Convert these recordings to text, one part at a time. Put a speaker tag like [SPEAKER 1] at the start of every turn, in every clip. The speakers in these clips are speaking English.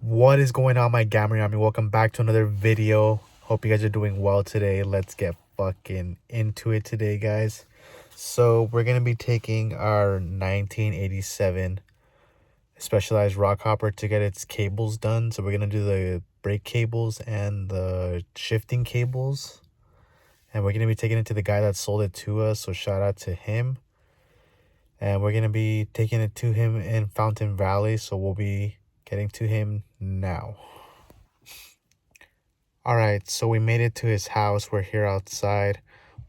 [SPEAKER 1] What is going on, my Gamma Ray Army? Welcome back to another video. Hope you guys are doing well today. Let's get fucking into it today, guys. So we're gonna be taking our 1987 specialized rock hopper to get its cables done. So we're gonna do the brake cables and the shifting cables, and we're gonna be taking it to the guy that sold it to us. So shout out to him. And we're gonna be taking it to him in Fountain Valley. So we'll be getting to him now. All right, so we made it to his house. We're here outside.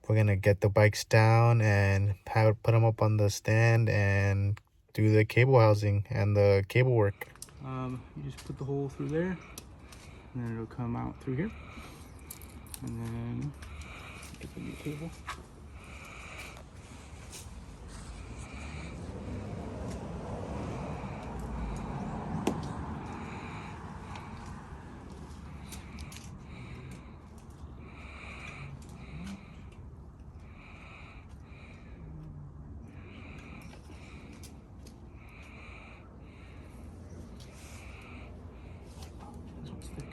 [SPEAKER 1] We're gonna get the bikes down and put them up on the stand and do the cable housing and the cable work.
[SPEAKER 2] You just put the hole through there, and then it'll come out through here, and then get the new cable. This one's thick.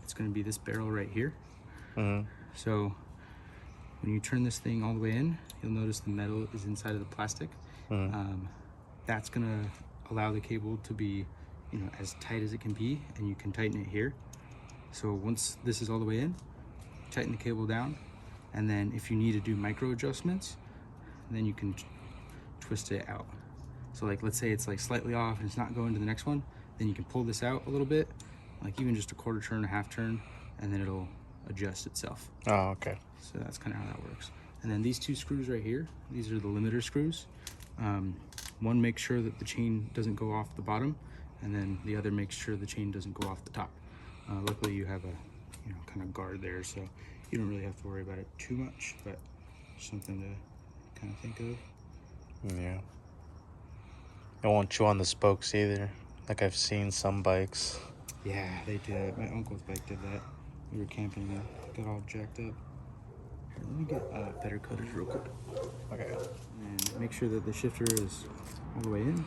[SPEAKER 2] It's going to be this barrel right here. So when you turn this thing all the way in, you'll notice the metal is inside of the plastic. That's going to allow the cable to be, as tight as it can be, and you can tighten it here. So once this is all the way in, tighten the cable down, and then if you need to do micro adjustments, then you can twist it out. So like, let's say it's like slightly off and it's not going to the next one, then you can pull this out a little bit, like even just a quarter turn, a half turn, and then it'll adjust itself.
[SPEAKER 1] Oh, okay.
[SPEAKER 2] So that's kind of how that works. And then these two screws right here, these are the limiter screws. One makes sure that the chain doesn't go off the bottom, and then the other makes sure the chain doesn't go off the top. Luckily you have a kind of guard there, so you don't really have to worry about it too much, but something to kind of think of.
[SPEAKER 1] Yeah. It won't chew on the spokes either, like I've seen some bikes.
[SPEAKER 2] Yeah, they did. My uncle's bike did that. We were camping and got all jacked up. Here, let me get better cutters real quick.
[SPEAKER 1] Okay.
[SPEAKER 2] And make sure that the shifter is all the way in.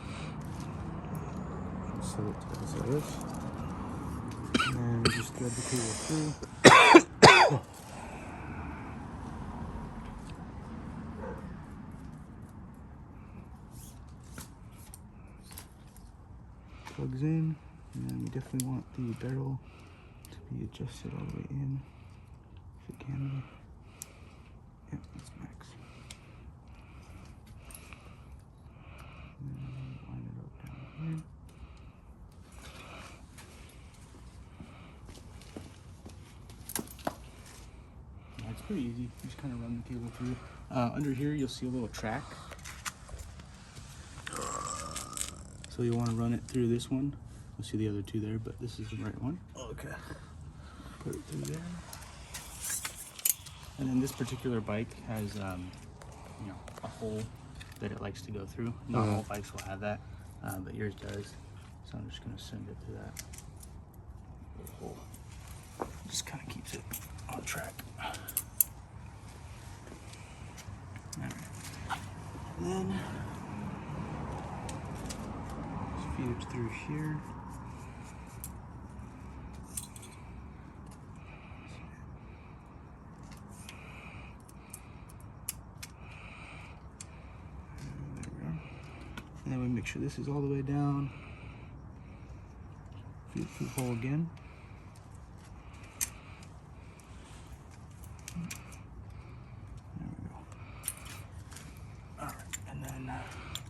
[SPEAKER 2] Just set it to the side of this. And then just thread the cable through. Plugs in, and then we definitely want the barrel to be adjusted all the way in, if it can be. Yep, that's max. And then line it up down here. Yeah, it's pretty easy. You just kind of run the cable through. Under here, you'll see a little track. So you want to run it through this one. You'll see the other two there, but this is the right one.
[SPEAKER 1] Okay.
[SPEAKER 2] Put it through there. And then this particular bike has, a hole that it likes to go through. Not all bikes will have that, but yours does. So I'm just going to send it to that little hole. Just kind of keeps it on track. All right. And then feed it through here. And there we are. And then we make sure this is all the way down. Feed it through the hole again. There we go. All right, and then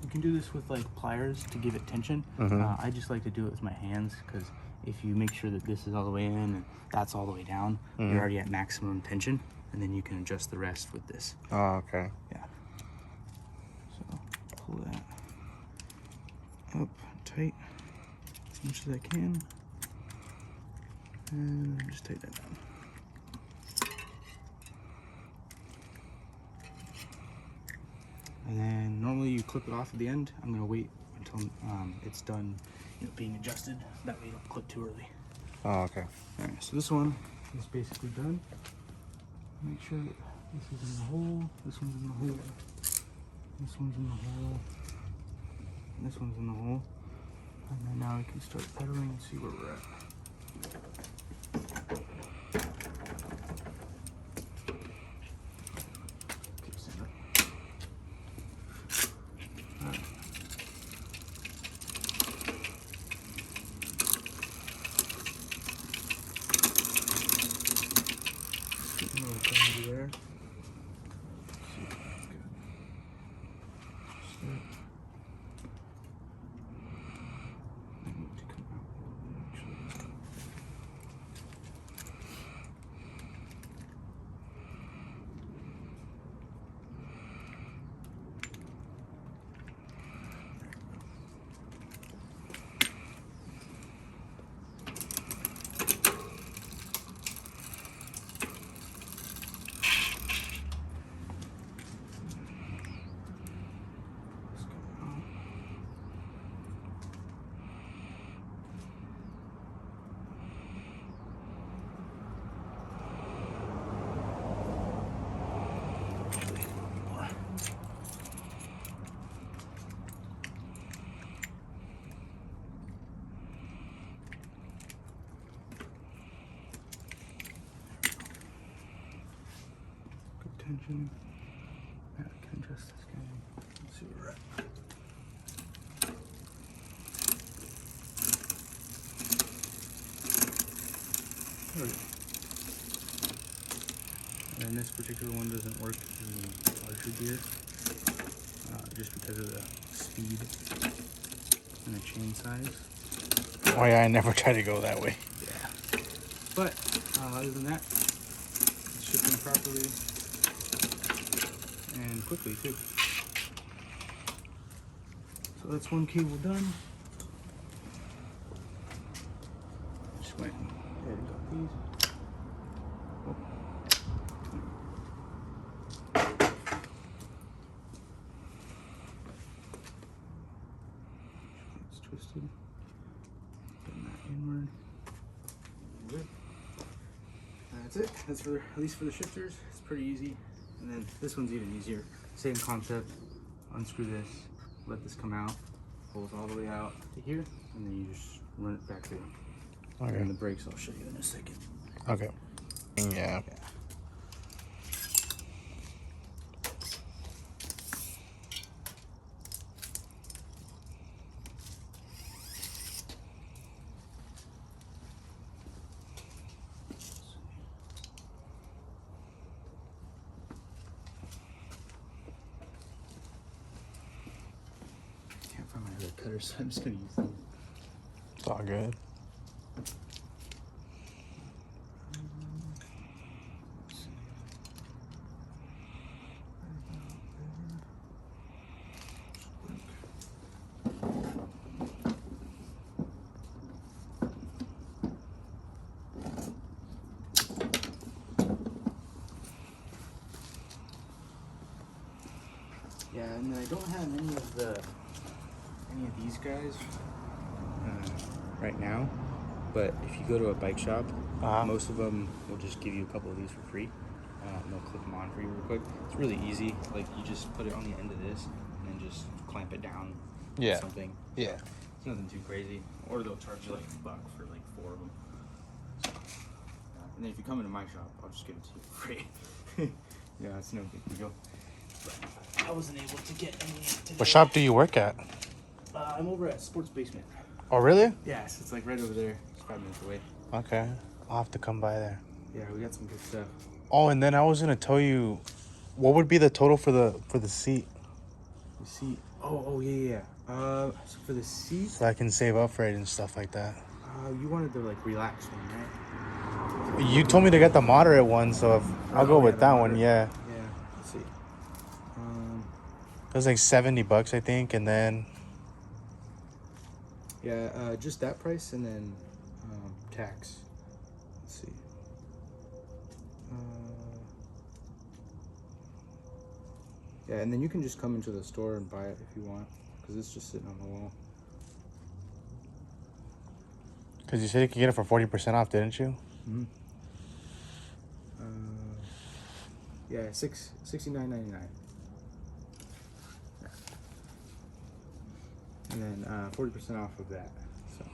[SPEAKER 2] You can do this with like pliers to give it tension. I just like to do it with my hands because if you make sure that this is all the way in and that's all the way down, you're already at maximum tension, and then you can adjust the rest with this.
[SPEAKER 1] Oh, okay.
[SPEAKER 2] Yeah. So pull that up tight as much as I can, and just take that down. And then normally you clip it off at the end. I'm gonna wait until it's done, being adjusted. That way you don't clip too early.
[SPEAKER 1] Oh, okay.
[SPEAKER 2] All right, so this one is basically done. Make sure that this is in the hole, this one's in the hole, this one's in the hole, and this one's in the hole. And then now we can start pedaling and see where we're at. There. Tension. Yeah, I can adjust this guy. Let's see where we're at. There we go. And this particular one doesn't work in the larger gear, just because of the speed and the chain size.
[SPEAKER 1] Oh yeah, I never try to go that way.
[SPEAKER 2] Yeah. But other than that, it's shipping properly. And quickly too. So that's one cable done. Just went ahead and got these. Oh. It's twisted. Bend that inward. Good. That's it. That's for, at least for the shifters. It's pretty easy. And then this one's even easier. Same concept. Unscrew this, let this come out, pulls all the way out to here, and then you just run it back through.
[SPEAKER 1] Okay.
[SPEAKER 2] And the brakes I'll show you in a second.
[SPEAKER 1] Okay. Yeah.
[SPEAKER 2] Can't find my other cutters, so I'm just gonna use them.
[SPEAKER 1] It's all good.
[SPEAKER 2] Yeah, and I don't have any of these guys right now. But if you go to a bike shop, most of them will just give you a couple of these for free. And they'll clip them on for you real quick. It's really easy. Like you just put it on the end of this and then just clamp it down.
[SPEAKER 1] Yeah.
[SPEAKER 2] With something.
[SPEAKER 1] Yeah.
[SPEAKER 2] It's nothing too crazy. Or they'll charge you like $1 for like 4 of them. So, and then if you come into my shop, I'll just give it to you for free. Yeah, it's no big deal. But I wasn't able to get any today.
[SPEAKER 1] What shop do you work at?
[SPEAKER 2] I'm over at Sports Basement.
[SPEAKER 1] Oh, really?
[SPEAKER 2] Yes, it's like right over there. It's 5 minutes away.
[SPEAKER 1] Okay. I'll have to come by there.
[SPEAKER 2] Yeah, we got some good stuff.
[SPEAKER 1] Oh, and then I was gonna tell you, what would be the total for the seat?
[SPEAKER 2] The seat. Oh yeah. So for the seat,
[SPEAKER 1] So I can save up for it and stuff like that.
[SPEAKER 2] you wanted the like relaxed one, right?
[SPEAKER 1] You told me to get the moderate one, so if I'll go with
[SPEAKER 2] the
[SPEAKER 1] that one.
[SPEAKER 2] moderate.
[SPEAKER 1] Yeah,
[SPEAKER 2] Yeah. Let's see.
[SPEAKER 1] it was like $70, I think, and then
[SPEAKER 2] Yeah, just that price and then tax. Let's see. Yeah, and then you can just come into the store and buy it if you want, because it's just sitting on the wall.
[SPEAKER 1] because you said you could get it for 40% off, didn't you?
[SPEAKER 2] Mm-hmm. Yeah, $69.99. Yeah. And then 40% off of that. So.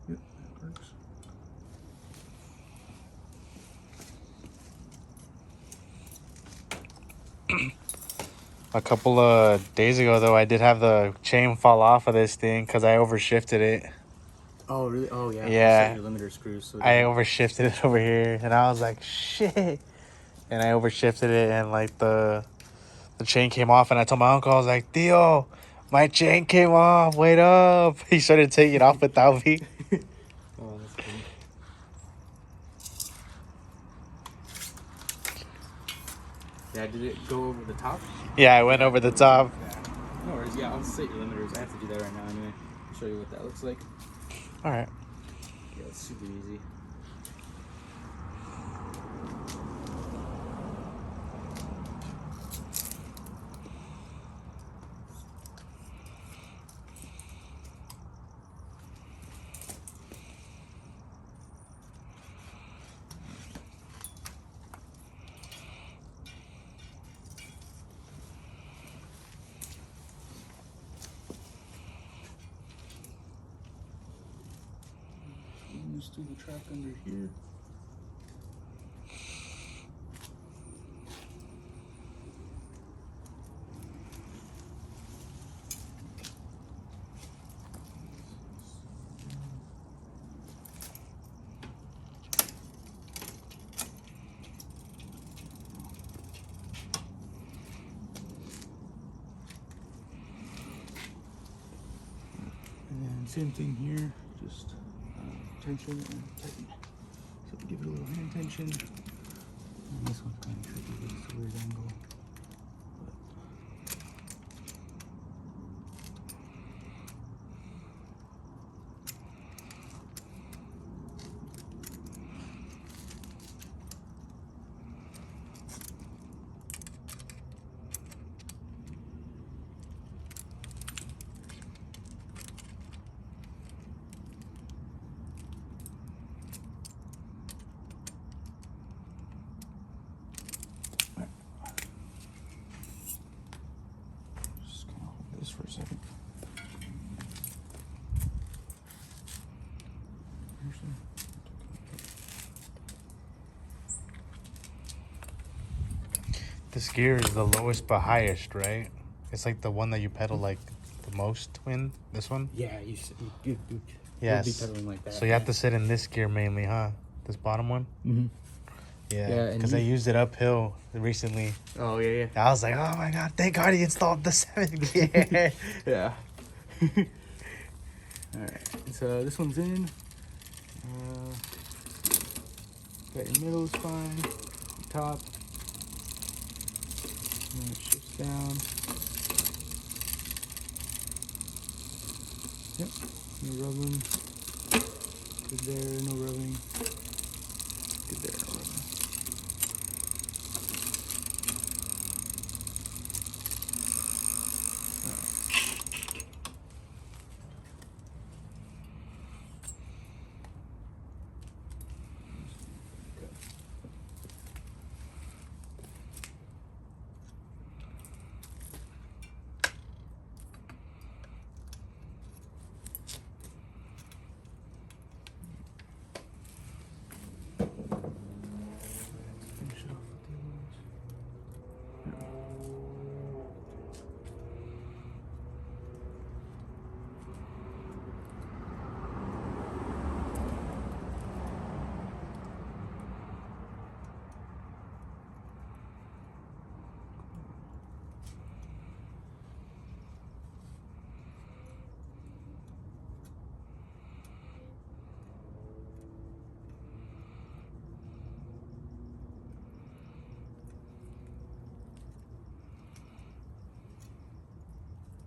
[SPEAKER 2] Yep, that works.
[SPEAKER 1] A couple of days ago, though, I did have the chain fall off of this thing because I overshifted it.
[SPEAKER 2] Oh really? Oh yeah. You set
[SPEAKER 1] Yeah,
[SPEAKER 2] your limiter screws so it
[SPEAKER 1] I
[SPEAKER 2] doesn't.
[SPEAKER 1] overshifted it over here, and I was like, shit. And I overshifted it, and like the chain came off, and I told my uncle, I was like, Theo, my chain came off. Wait up. He started taking it off without me.
[SPEAKER 2] Oh, that's funny. Yeah, did it go over the top?
[SPEAKER 1] Yeah, I went over the top.
[SPEAKER 2] Yeah. No worries. Yeah, I'll set your limiters. I have to do that right now anyway. I'll show you what that looks like.
[SPEAKER 1] All right.
[SPEAKER 2] Yeah, it's super easy. Just do the track under here. And then same thing here, just tension and tighten. So give it a little hand tension. And this one's kind of tricky because it's a weird angle. Just kind of hold this for a second.
[SPEAKER 1] This gear is the lowest but highest, right? It's like the one that you pedal like the most in. This one.
[SPEAKER 2] Yeah, you'll be
[SPEAKER 1] Yes.
[SPEAKER 2] pedaling like that.
[SPEAKER 1] So you have to sit in this gear mainly, huh? This bottom one.
[SPEAKER 2] Mm-hmm.
[SPEAKER 1] Yeah.
[SPEAKER 2] Yeah, and
[SPEAKER 1] Because I used it uphill recently.
[SPEAKER 2] Oh yeah.
[SPEAKER 1] I was like, oh my god, thank God he installed the 7th gear.
[SPEAKER 2] Yeah. All right. So this one's in. Got your middle spine, top. And then it shifts down. Yep. No rubbing. Good there. No rubbing. Good there. No rubbing.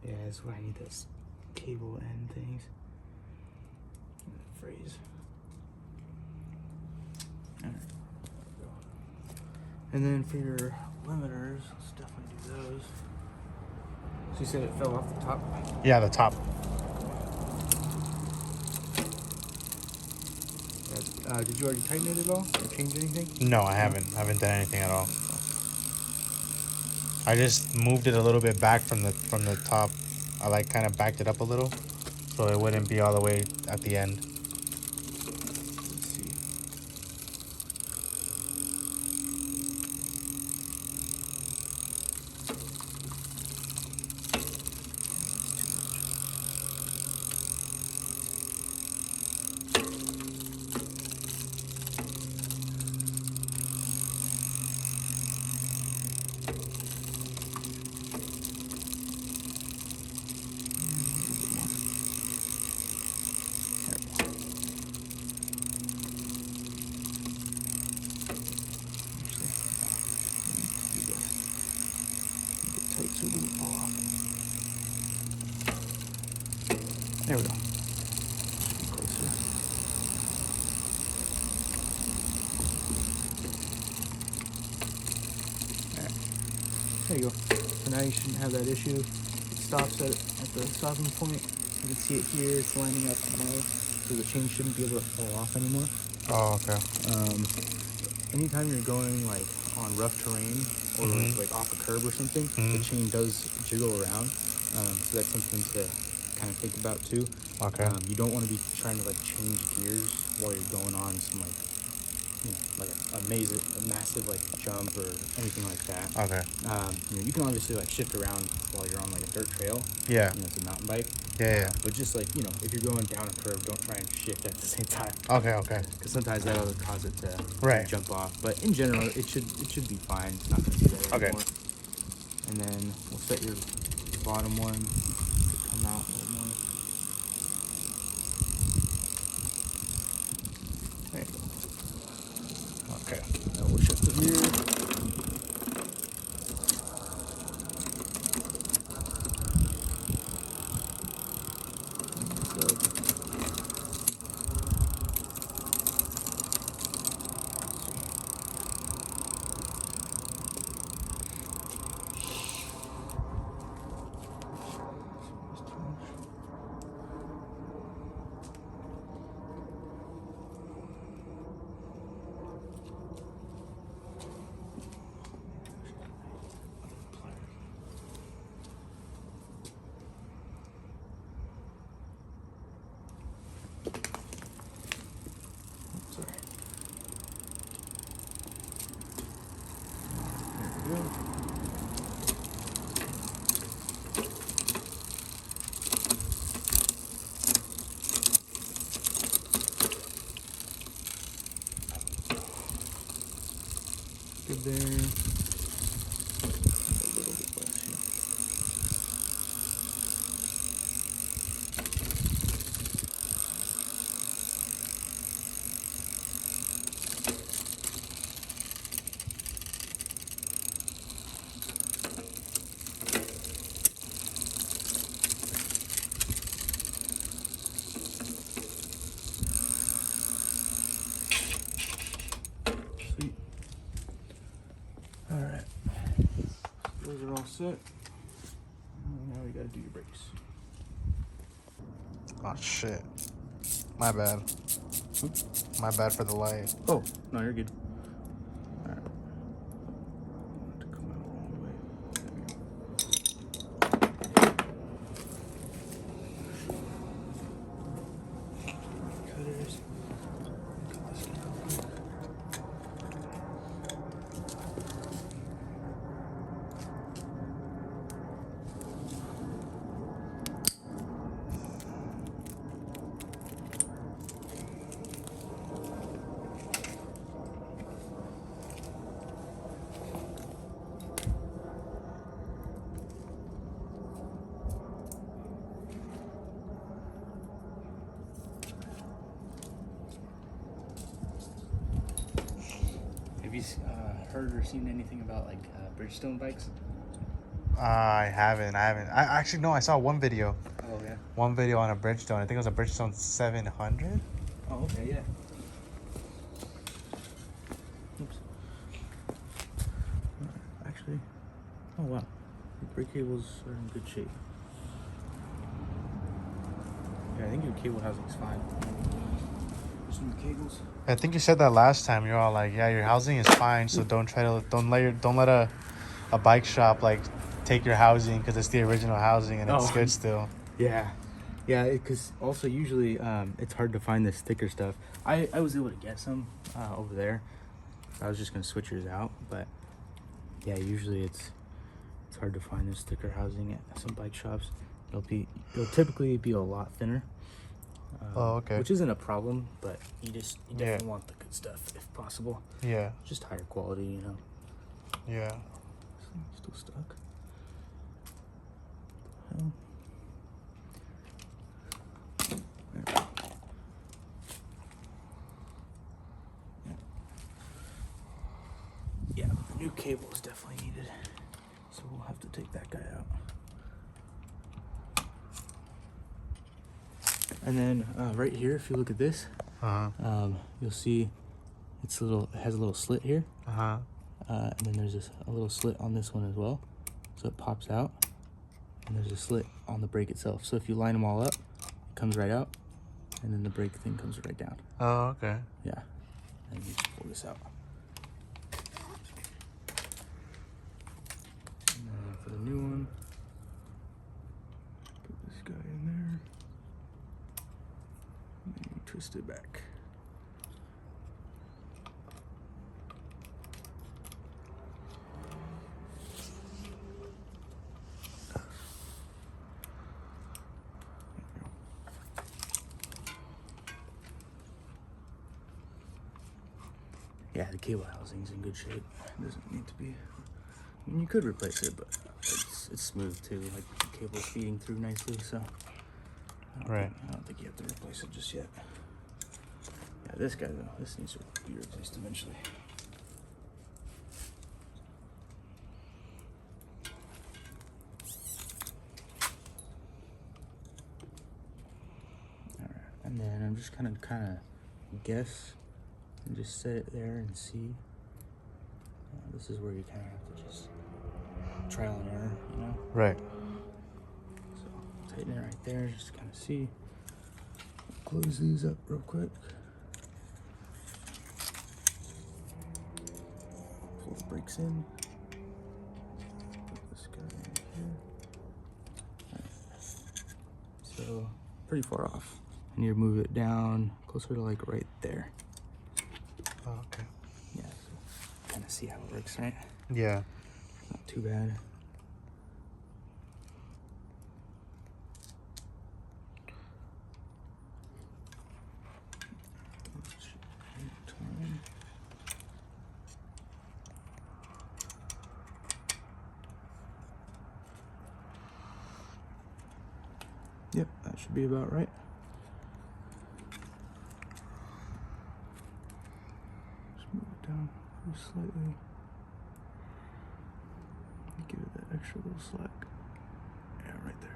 [SPEAKER 2] Yeah, that's why I need this cable end things. Phrase. Alright. And then for your limiters, let's definitely do those. So you said it fell off the top?
[SPEAKER 1] Yeah, the top.
[SPEAKER 2] Did you already tighten it at all or change anything?
[SPEAKER 1] No, I haven't. I haven't done anything at all. I just moved it a little bit back from the top. I like kind of backed it up a little, so it wouldn't be all the way at the end.
[SPEAKER 2] Let's see. Tight so it doesn't fall off. There we go. Get closer. Alright. There you go. So now you shouldn't have that issue. It stops at the stopping point. You can see it here. It's lining up more, so the chain shouldn't be able to fall off anymore.
[SPEAKER 1] Oh, okay.
[SPEAKER 2] Anytime you're going like on rough terrain or like off a curb or something, the chain does jiggle around. So that's something to kind of think about too.
[SPEAKER 1] Okay.
[SPEAKER 2] You don't want to be trying to like change gears while you're going on some like, you know, like a massive like jump or anything like that.
[SPEAKER 1] Okay.
[SPEAKER 2] You know, you can obviously like shift around while you're on like a dirt trail.
[SPEAKER 1] Yeah.
[SPEAKER 2] You know, it's a mountain bike.
[SPEAKER 1] Yeah.
[SPEAKER 2] But just like, you know, if you're going down a curve, don't try and shift at the same time.
[SPEAKER 1] Okay. Okay.
[SPEAKER 2] Because sometimes that'll cause it to
[SPEAKER 1] Right.
[SPEAKER 2] jump off. But in general, it should be fine. It's not going to do that
[SPEAKER 1] Okay.
[SPEAKER 2] anymore. And then we'll set your bottom one to come out a little more. There you go.
[SPEAKER 1] Okay.
[SPEAKER 2] Now we'll shift the gear. Sorry. There we go. Good there. A little bit less here. Sweet. All right. Those are all set. Now we gotta do your brakes.
[SPEAKER 1] Oh shit. My bad. My bad for the light.
[SPEAKER 2] Oh, no, you're good. All right. To come out all the way. There we go. Cutters. Cut this guy real quick. Have you heard or seen anything about like Bridgestone bikes?
[SPEAKER 1] I haven't. I actually no. I saw one video.
[SPEAKER 2] Oh yeah.
[SPEAKER 1] One video on a Bridgestone. I think it was a Bridgestone 700.
[SPEAKER 2] Oh okay, yeah. Oops. Actually, oh wow, the brake cables are in good shape. Yeah, I think your cable housing's fine. There's new cables.
[SPEAKER 1] I think you said that last time. You're all like, yeah, your housing is fine, so don't let a bike shop like take your housing because it's the original housing and it's good still.
[SPEAKER 2] Yeah, yeah. Because also usually it's hard to find this thicker stuff. I was able to get some over there. I was just gonna switch yours out, but yeah, usually it's hard to find this thicker housing at some bike shops. It'll typically be a lot thinner.
[SPEAKER 1] Oh, okay.
[SPEAKER 2] Which isn't a problem, but you definitely want the good stuff if possible.
[SPEAKER 1] Yeah.
[SPEAKER 2] Just higher quality, you know.
[SPEAKER 1] Yeah.
[SPEAKER 2] Still stuck. Hell. There we go. Yeah, the new cable is definitely needed, so we'll have to take that guy out. And then right here, if you look at this, you'll see it has a little slit here. And then there's a little slit on this one as well, so it pops out. And there's a slit on the brake itself. So if you line them all up, it comes right out, and then the brake thing comes right down.
[SPEAKER 1] Oh, okay.
[SPEAKER 2] Yeah, and you just pull this out. And then for the new one, put this guy in there. And then you twist it back. Yeah, the cable housing's in good shape. It doesn't need to be. I mean, you could replace it, but it's smooth too. Like the cable's feeding through nicely, so. I don't think you have to replace it just yet. Yeah, this guy though, this needs to be replaced eventually. All right, and then I'm just kind of guess and just set it there and see. This is where you kind of have to just trial and error, you know?
[SPEAKER 1] Right.
[SPEAKER 2] So tighten it right there, just kind of see. Close these up real quick. Pull the brakes in. Put this guy in here. Right. So pretty far off. I need to move it down closer to like right there.
[SPEAKER 1] Oh, okay.
[SPEAKER 2] Yeah, so kind of see how it works, right?
[SPEAKER 1] Yeah.
[SPEAKER 2] Not too bad. Yep, that should be about right. Just move it down just slightly. Give it that extra little slack. Yeah, right there.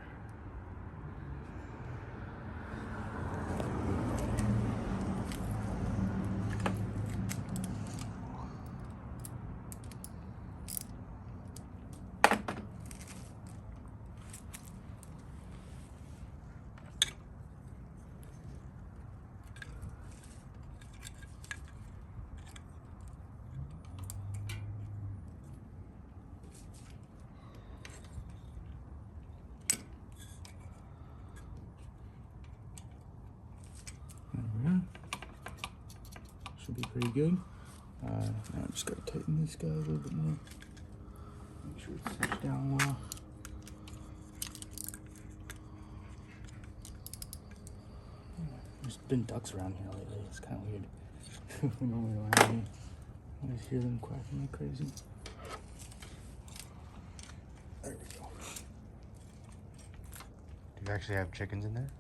[SPEAKER 2] Should be pretty good. Now I just gotta tighten this guy a little bit more. Make sure it's cinched down well. There's been ducks around here lately. It's kind of weird. We normally don't have any. I always hear them quacking like crazy. There we go.
[SPEAKER 1] Do you actually have chickens in there?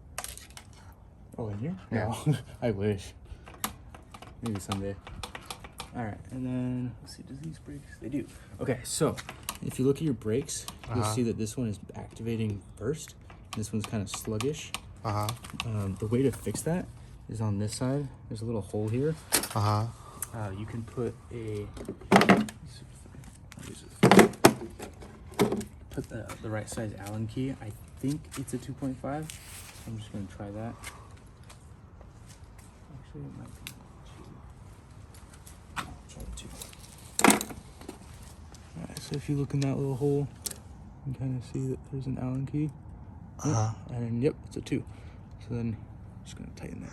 [SPEAKER 2] Oh, in here?
[SPEAKER 1] Yeah.
[SPEAKER 2] No, I wish. Maybe someday. All right, and then let's see. Does these brakes? They do. Okay, so if you look at your brakes, you'll see that this one is activating first. This one's kind of sluggish. The way to fix that is on this side. There's a little hole here. You can put a the right size Allen key. I think it's a 2.5. I'm just gonna try that. Actually, it might be 2. I'll try the 2. All right, so if you look in that little hole, you can kind of see that there's an Allen key. And yep, it's a 2. So then I'm just gonna tighten that.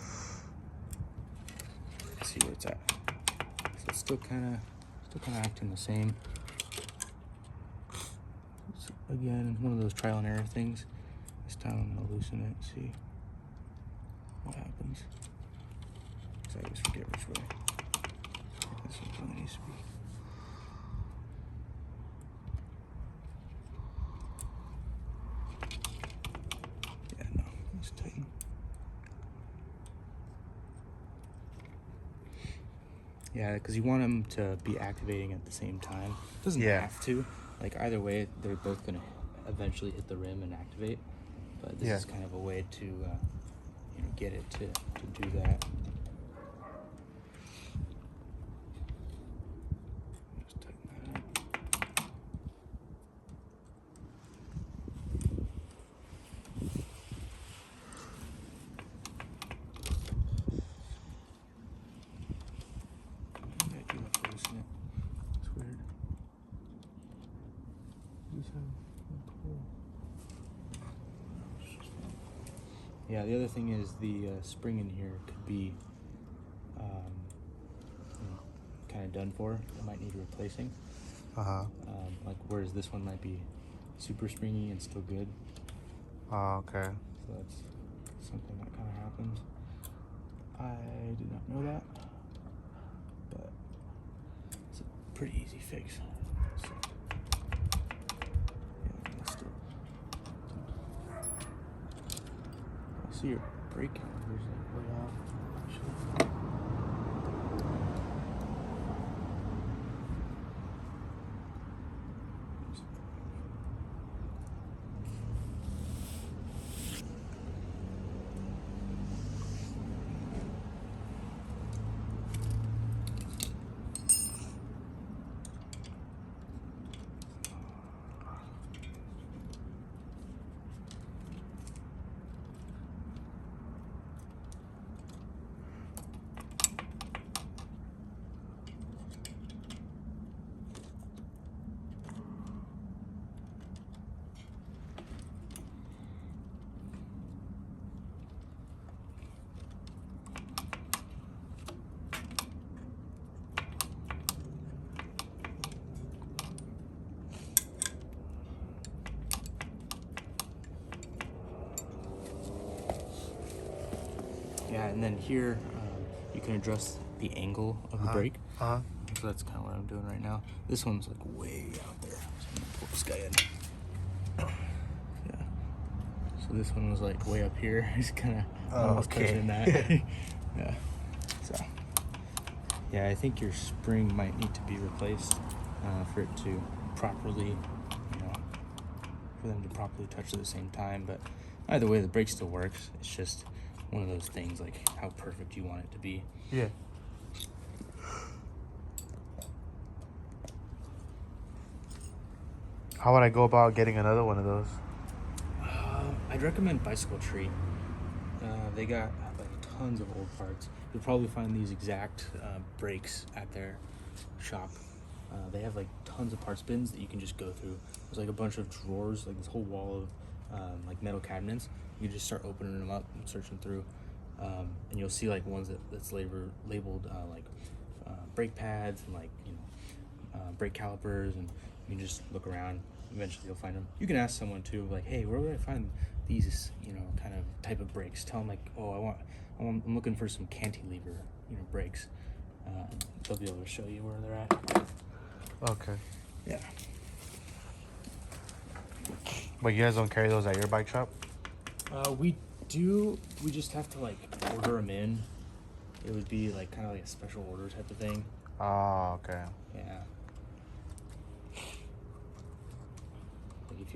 [SPEAKER 2] See where it's at. So it's still kind of acting the same. It's, again, one of those trial and error things. This time I'm gonna loosen it, see what happens. So I always forget which way. This one probably needs to be. Yeah, no, let's tighten. Yeah, because you want them to be activating at the same time. It doesn't have to. Like either way, they're both gonna eventually hit the rim and activate. But this is kind of a way to, you know, get it to do that. Just tighten that up. Yeah, you have to loosen it. It's weird. Yeah, the other thing is the spring in here could be kind of done for. It might need replacing. Like whereas this one might be super springy and still good.
[SPEAKER 1] Okay.
[SPEAKER 2] So that's something that kind of happens. I did not know that, but it's a pretty easy fix. So, yeah, that's still. I see your brake calipers like way off. Actually. Yeah, and then here you can adjust the angle of the brake. So that's kind of what I'm doing right now. This one's like way out there. So I'm gonna pull this guy in. Yeah. So this one was like way up here. He's kind of almost touching that. Yeah. So yeah, I think your spring might need to be replaced for it to properly, you know, for them to properly touch at the same time. But either way, the brake still works. It's just one of those things, like how perfect you want it to be.
[SPEAKER 1] Yeah. How would I go about getting another one of those?
[SPEAKER 2] I'd recommend Bicycle Tree. They got like tons of old parts. You'll probably find these exact brakes at their shop. They have like tons of parts bins that you can just go through. There's like a bunch of drawers, like this whole wall of like metal cabinets. You can just start opening them up and searching through, and you'll see like ones that's labeled like brake pads and like, you know, brake calipers, and you can just look around. Eventually you'll find them. You can ask someone too, like, hey, where would I find these, you know, kind of type of brakes? Tell them like, oh, I'm looking for some cantilever, you know, brakes. They'll be able to show you where they're at.
[SPEAKER 1] Okay.
[SPEAKER 2] Yeah.
[SPEAKER 1] But you guys don't carry those at your bike shop?
[SPEAKER 2] We do. We just have to like order them in. It would be like kind of like a special order type of thing.
[SPEAKER 1] Oh, okay.
[SPEAKER 2] Yeah.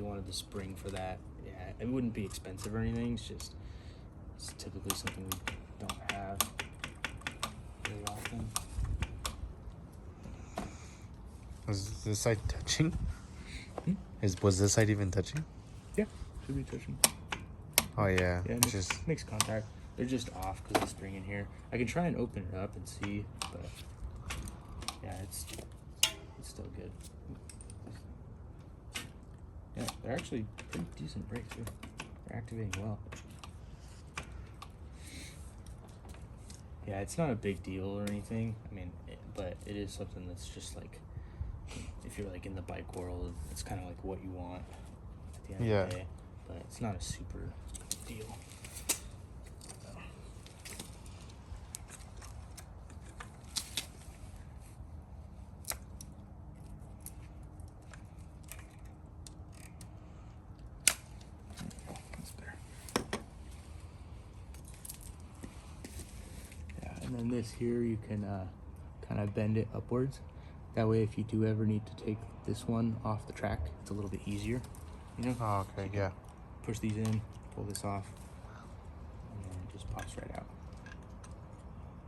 [SPEAKER 2] you wanted the spring for that, yeah, it wouldn't be expensive or anything. It's typically something we don't have very often.
[SPEAKER 1] Was this side touching? Was this side even touching?
[SPEAKER 2] Yeah, should be touching.
[SPEAKER 1] Oh yeah.
[SPEAKER 2] Yeah, it makes contact. They're just off because of the spring in here. I can try and open it up and see, but yeah, it's still good. Yeah, they're actually pretty decent brakes too. They're activating well. Yeah, it's not a big deal or anything. I mean, but it is something that's just like, if you're like in the bike world, it's kind of like what you want at the end of the day. But it's not a super big deal. And then this here, you can kind of bend it upwards. That way, if you do ever need to take this one off the track, it's a little bit easier, you know?
[SPEAKER 1] Oh, okay, yeah.
[SPEAKER 2] Push these in, pull this off, and then it just pops right out.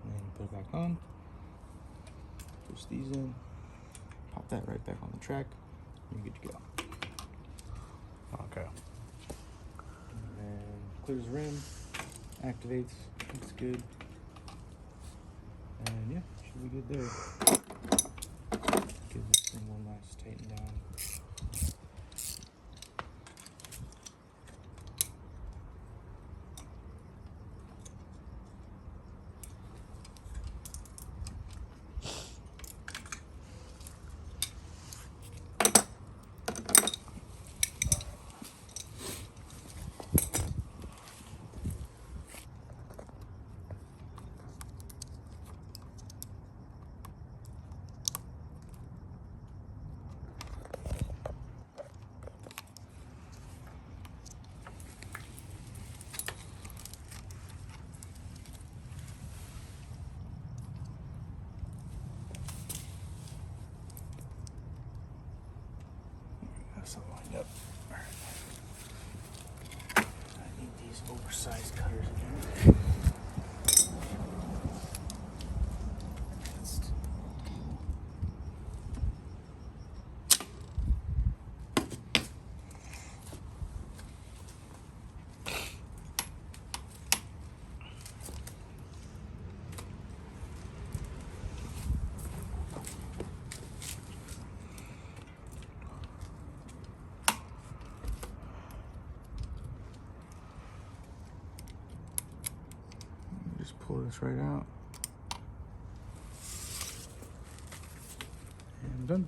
[SPEAKER 2] And then put it back on, push these in, pop that right back on the track, and you're good to go.
[SPEAKER 1] Okay.
[SPEAKER 2] And then clears the rim, activates, looks good. And yeah, should be good there. Give this thing one nice tighten down. That's all lined up. All right. I need these oversized cutters again. Just pull this right out. And done.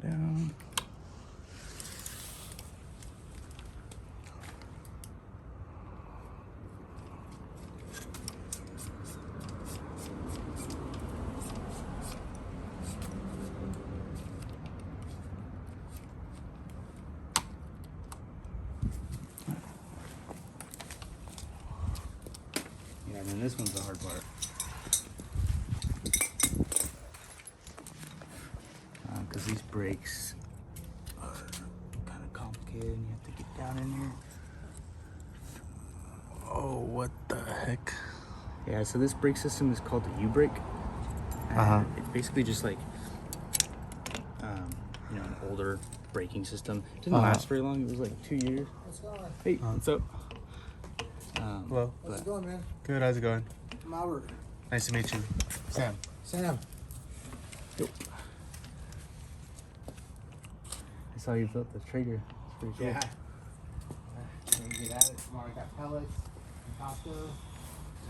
[SPEAKER 2] Down. Yeah, and then this one's the hard part. Because these brakes are kind of complicated and you have to get down in here.
[SPEAKER 1] Oh, what the heck?
[SPEAKER 2] Yeah, so this brake system is called the U-brake. It's basically just like, you know, an older braking system. It didn't last very long. It was like 2 years.
[SPEAKER 3] What's going on?
[SPEAKER 2] Hey, what's up?
[SPEAKER 1] Hello.
[SPEAKER 3] How's it going, man?
[SPEAKER 1] Good, how's it going?
[SPEAKER 3] I'm Albert.
[SPEAKER 1] Nice to meet you. Sam.
[SPEAKER 3] Sam.
[SPEAKER 2] Yo. I saw you built the trigger. It's pretty cool.
[SPEAKER 3] Yeah. When we get at it tomorrow, I got pellets from Costco.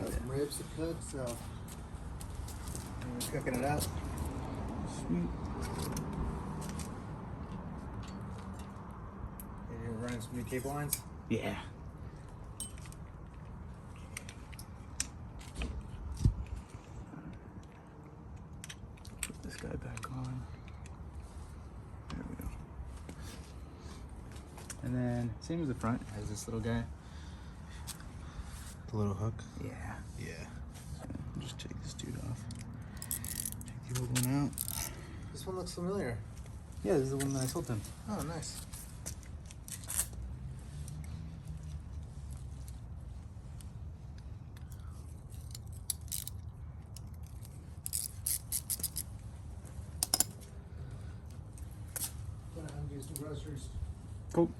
[SPEAKER 3] Got some ribs to cook, so we're cooking it up.
[SPEAKER 2] Sweet.
[SPEAKER 3] You're running some new cable lines?
[SPEAKER 2] Yeah. then same as the front, it has this little guy.
[SPEAKER 1] The little hook.
[SPEAKER 2] Yeah.
[SPEAKER 1] Yeah.
[SPEAKER 2] Just take this dude off. Take the old one out.
[SPEAKER 3] This one looks familiar.
[SPEAKER 2] Yeah, this is the one that I sold him.
[SPEAKER 3] Oh, nice. Gonna undo some groceries.
[SPEAKER 2] Cool.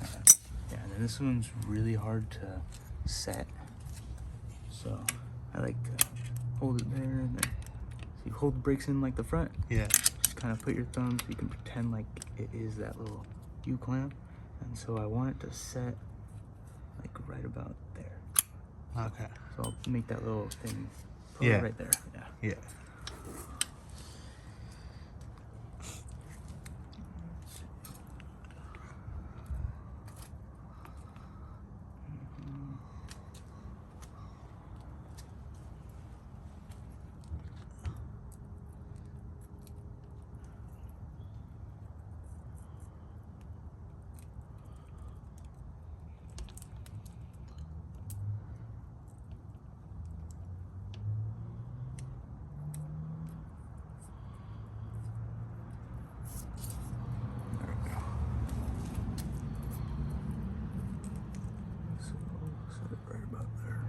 [SPEAKER 2] Yeah, and then this one's really hard to set. So I like to hold it there and then so you hold the brakes in like the front.
[SPEAKER 1] Yeah.
[SPEAKER 2] Just kind of put your thumb so you can pretend like it is that little U-clamp. And so I want it to set like right about there.
[SPEAKER 1] Okay.
[SPEAKER 2] So I'll make that little thing
[SPEAKER 1] Yeah.
[SPEAKER 2] right there. Yeah.
[SPEAKER 1] Yeah.
[SPEAKER 2] There we go. So set it right about there.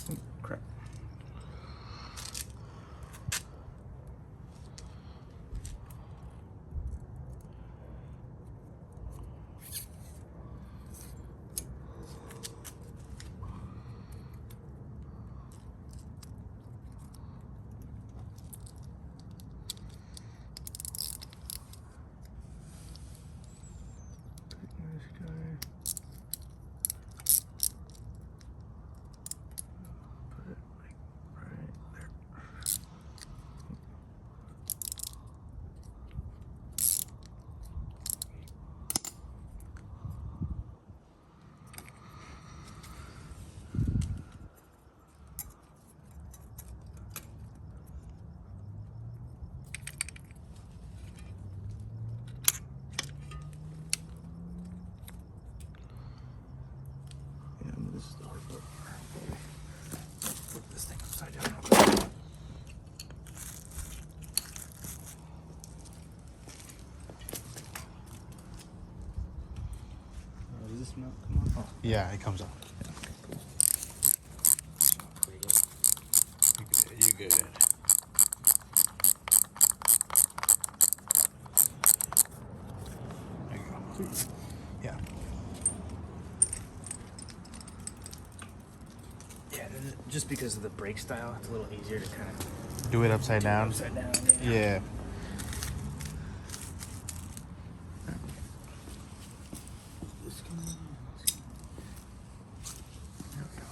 [SPEAKER 2] Oh, crap. This guy. Put it like right there. Yeah, this is the hard part. Flip this thing upside down. Does this mount come on? Oh,
[SPEAKER 1] Yeah, it comes off. You good. There you go. Yeah.
[SPEAKER 2] yeah, just because of the brake style, it's a little easier to kind of
[SPEAKER 1] Do it upside down.
[SPEAKER 2] upside down.
[SPEAKER 1] Yeah.
[SPEAKER 2] This can- There we go.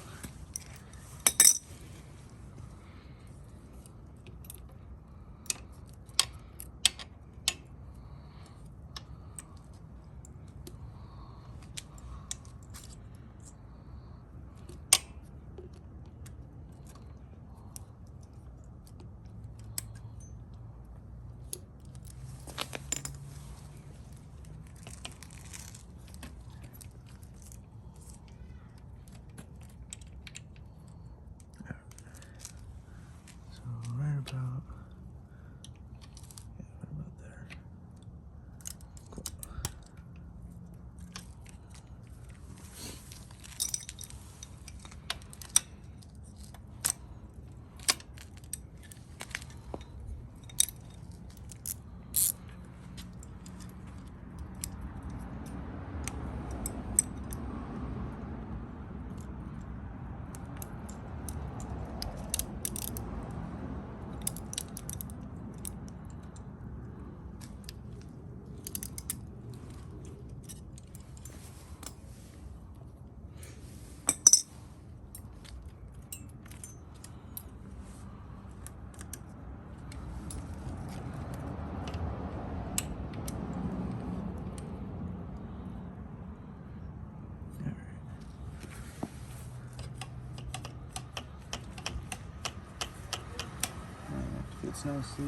[SPEAKER 2] fits nicely.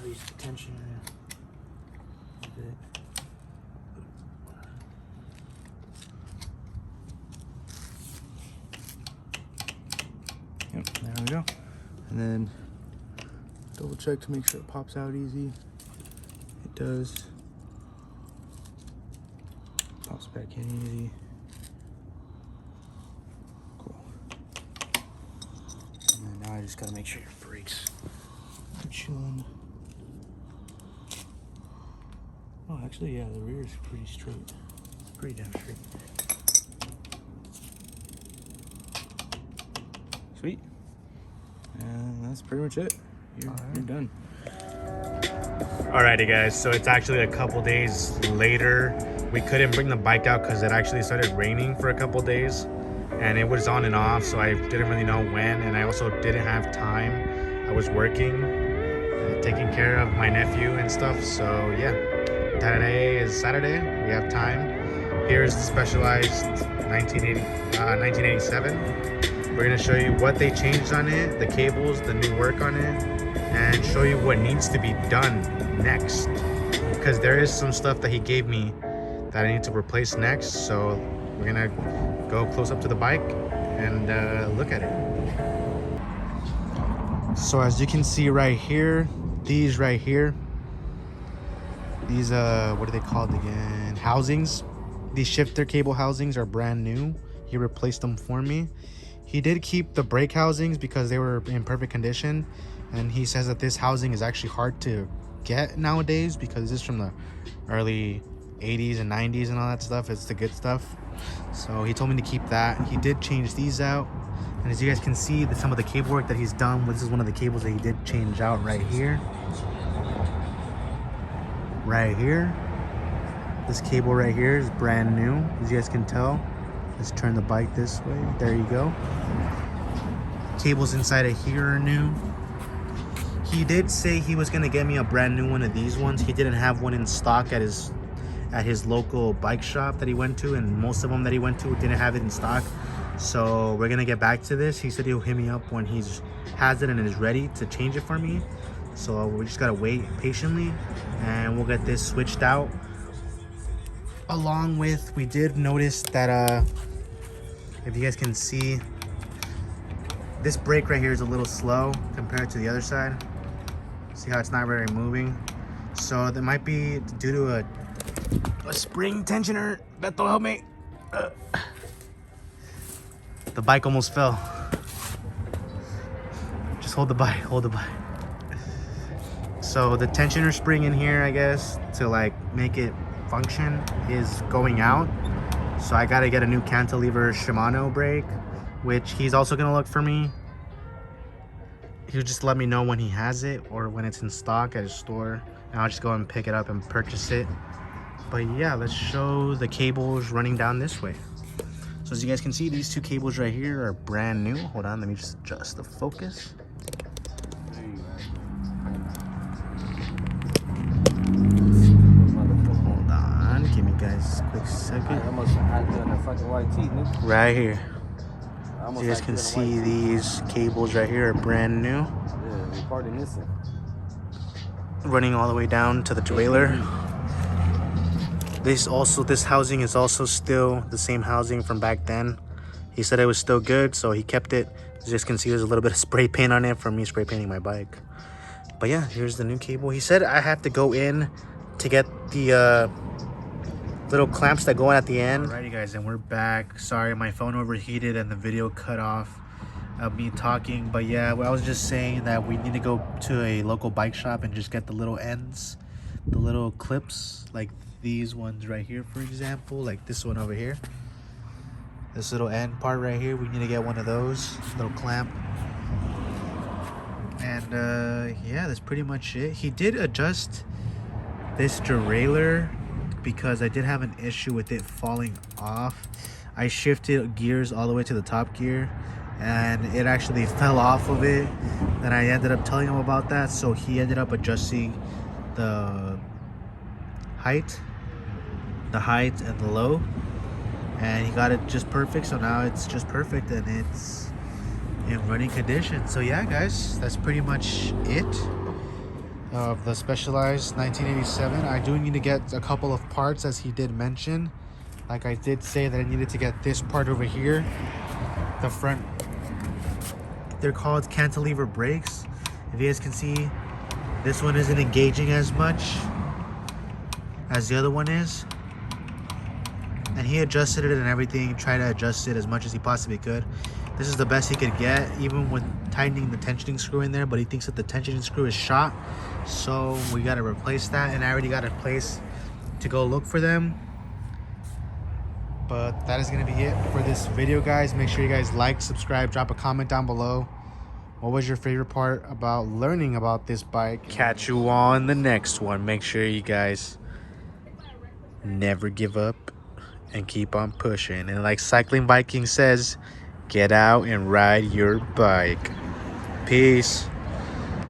[SPEAKER 2] Release the tension a bit. Yep, there we go. And then double check to make sure it pops out easy. It does. Pops back in easy. Cool. And then now I just gotta make sure your brakes are chilling. Oh, actually, yeah, the rear is pretty straight. Pretty damn straight. Sweet. And that's pretty much it. You're done.
[SPEAKER 1] Alrighty guys, so it's actually a couple days later. We couldn't bring the bike out because it actually started raining for a couple days and it was on and off, so I didn't really know when, and I also didn't have time. I was working, taking care of my nephew and stuff, so yeah. Today is Saturday, we have time. Here's the Specialized 1987. We're gonna show you what they changed on it, the cables, the new work on it, and show you what needs to be done next, because there is some stuff that he gave me that I need to replace next. So we're gonna go close up to the bike and look at it. So as you can see right here, these right here, these what are they called again, housings, these shifter cable housings are brand new. He replaced them for me. He did keep the brake housings because they were in perfect condition, and he says that this housing is actually hard to get nowadays because this is from the early 80s and 90s and all that stuff. It's the good stuff, so he told me to keep that. He did change these out, and as you guys can see, some of the cable work that he's done, this is one of the cables that he did change out right here. Right here, this cable right here is brand new, as you guys can tell. Let's turn the bike this way. There you go. Cables inside of here are new. He did say he was gonna get me a brand new one of these ones. He didn't have one in stock at his local bike shop that he went to, and most of them that he went to didn't have it in stock. So we're gonna get back to this. He said he'll hit me up when he has it and is ready to change it for me. So we just gotta wait patiently, and we'll get this switched out. Along with, we did notice that if you guys can see, this brake right here is a little slow compared to the other side. See how it's not very moving? So that might be due to a spring tensioner. Beto, help me. The bike almost fell. Just hold the bike, hold the bike. So the tensioner spring in here, I guess, to like make it function, is going out. So I gotta get a new cantilever Shimano brake, which he's also gonna look for me. He'll just let me know when he has it or when it's in stock at his store, and I'll just go and pick it up and purchase it. But yeah, let's show the cables running down this way. So as you guys can see, these two cables right here are brand new. Hold on, let me just adjust the focus. Hold on, give me guys a quick second. Right here. So you guys can see these cables right here are brand new. Running all the way down to the trailer. This housing is also still the same housing from back then. He said it was still good, so he kept it. As you guys can see, there's a little bit of spray paint on it from me spray painting my bike. But yeah, here's the new cable. He said I have to go in to get the little clamps that go in at the end. Alrighty guys, and we're back. Sorry, my phone overheated and the video cut off of me talking. But yeah, I was just saying that we need to go to a local bike shop and just get the little ends, the little clips, like these ones right here, for example, like this one over here. This little end part right here, we need to get one of those, little clamp. And yeah, that's pretty much it. He did adjust this derailleur because I did have an issue with it falling off. I shifted gears all the way to the top gear and it actually fell off of it. Then I ended up telling him about that, so he ended up adjusting the height and the low, and he got it just perfect. So now it's just perfect, and it's in running condition. So yeah, guys, that's pretty much it of the Specialized 1987. I do need to get a couple of parts, as he did mention. Like I did say that I needed to get this part over here, the front. They're called cantilever brakes. If you guys can see, this one isn't engaging as much as the other one is. And he adjusted it and everything, tried to adjust it as much as he possibly could. This is the best he could get, even with tightening the tensioning screw in there, but he thinks that the tensioning screw is shot. So we gotta replace that, and I already got a place to go look for them. But that is gonna be it for this video, guys. Make sure you guys like, subscribe, drop a comment down below. What was your favorite part about learning about this bike? Catch you on the next one. Make sure you guys never give up and keep on pushing. And like Cycling Viking says, get out and ride your bike. Peace.